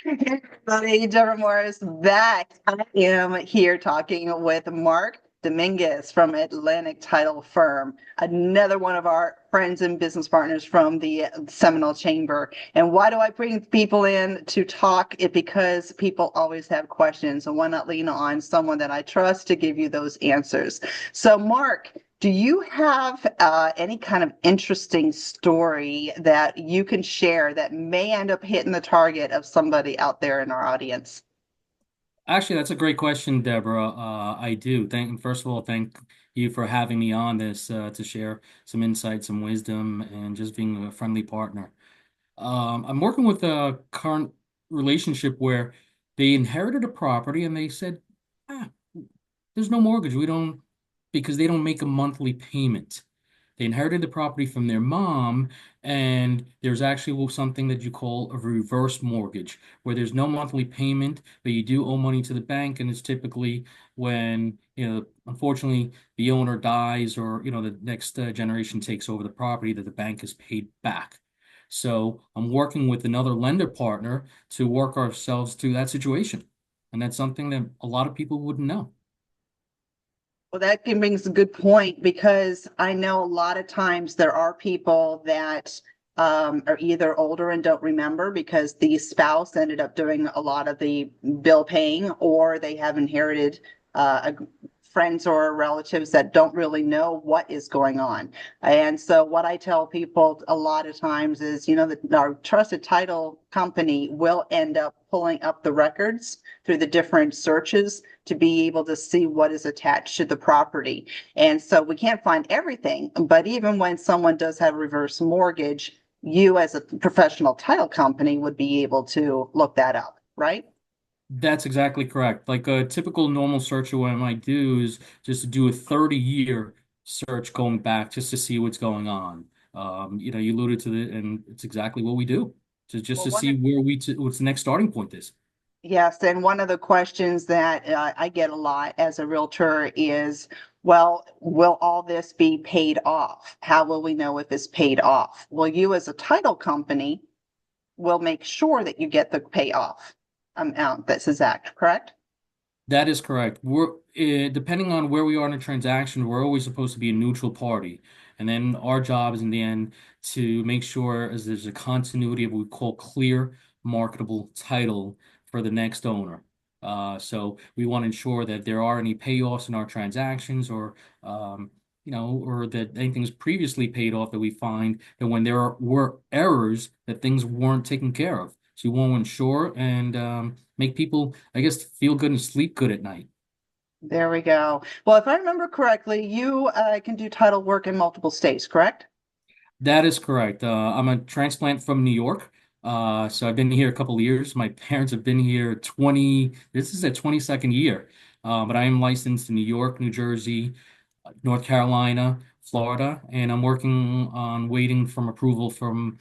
Hey everybody, Deborah Morris back. I am here talking with Mark Dominguez from Atlantic Title Firm, another one of our friends and business partners from the Seminole Chamber. And why do I bring people in to talk? It because people always have questions, and why not lean on someone that I trust to give you those answers? So, Mark, do you have any kind of interesting story that you can share that may end up hitting the target of somebody out there in our audience? Actually, that's a great question, Deborah. I do. First of all, thank you for having me on this to share some insight, some wisdom, and just being a friendly partner. I'm working with a current relationship where they inherited a property and they said, ah, there's no mortgage. We don't, because they don't make a monthly payment. They inherited the property from their mom, and there's actually something that you call a reverse mortgage, where there's no monthly payment, but you do owe money to the bank, and it's typically when, unfortunately, the owner dies or, the next generation takes over the property that the bank is paid back. So I'm working with another lender partner to work ourselves through that situation. And that's something that a lot of people wouldn't know. Well, that brings a good point because I know a lot of times there are people that are either older and don't remember because the spouse ended up doing a lot of the bill paying, or they have inherited friends or relatives that don't really know what is going on. And so, what I tell people a lot of times is, that our trusted title company will end up pulling up the records through the different searches to be able to see what is attached to the property. And so we can't find everything, but even when someone does have reverse mortgage, you as a professional title company would be able to look that up, right? That's exactly correct. Like a typical normal search of what I might do is just to do a 30-year search going back just to see what's going on. You alluded to it, and it's exactly what we do. Just Well, to one see of what's the next starting point is. Yes, and one of the questions that I get a lot as a realtor is, well, will all this be paid off? How will we know if it's paid off? Well, you as a title company will make sure that you get the payoff amount that's exact, correct? That is correct. Depending on where we are in a transaction, we're always supposed to be a neutral party. And then our job is in the end to make sure as there's a continuity of what we call clear marketable title for the next owner. So we want to ensure that there are any payoffs in our transactions or that anything's previously paid off that we find that when were errors that things weren't taken care of. So we want to ensure and make people, I guess, feel good and sleep good at night. There we go. Well, if I remember correctly, you can do title work in multiple states, correct? That is correct. I'm a transplant from New York. So I've been here a couple of years. My parents have been here 20, this is their 22nd year. But I am licensed in New York, New Jersey, North Carolina, Florida, and I'm working on waiting from approval from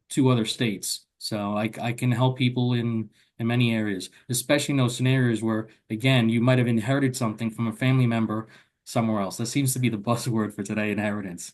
two other states. So I can help people in many areas, especially in those scenarios where, again, you might have inherited something from a family member somewhere else. That seems to be the buzzword for today, inheritance.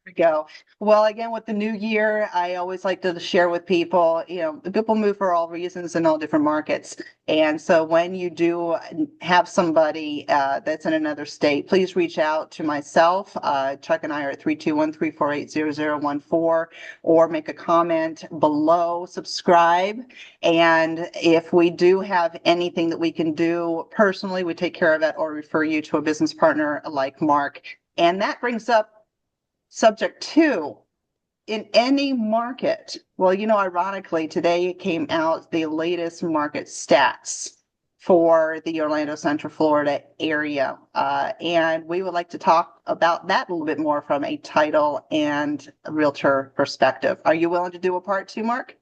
We go. Well, again, with the new year, I always like to share with people, people move for all reasons in all different markets. And so when you do have somebody that's in another state, please reach out to myself. Chuck and I are at 321-348-0014, or make a comment below, subscribe. And if we do have anything that we can do personally, we take care of it or refer you to a business partner like Mark. And that brings up subject two, in any market. Well, ironically, today came out the latest market stats for the Orlando Central Florida area. And we would like to talk about that a little bit more from a title and a realtor perspective. Are you willing to do a part two, Mark?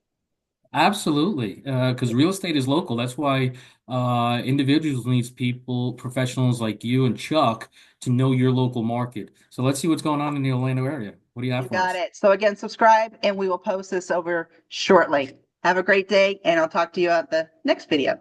Absolutely, because real estate is local. That's why individuals needs people, professionals like you and Chuck, to know your local market. So let's see what's going on in the Orlando area. What do you have You for got us? it. So again, subscribe and we will post this over shortly. Have a great day, and I'll talk to you at the next video.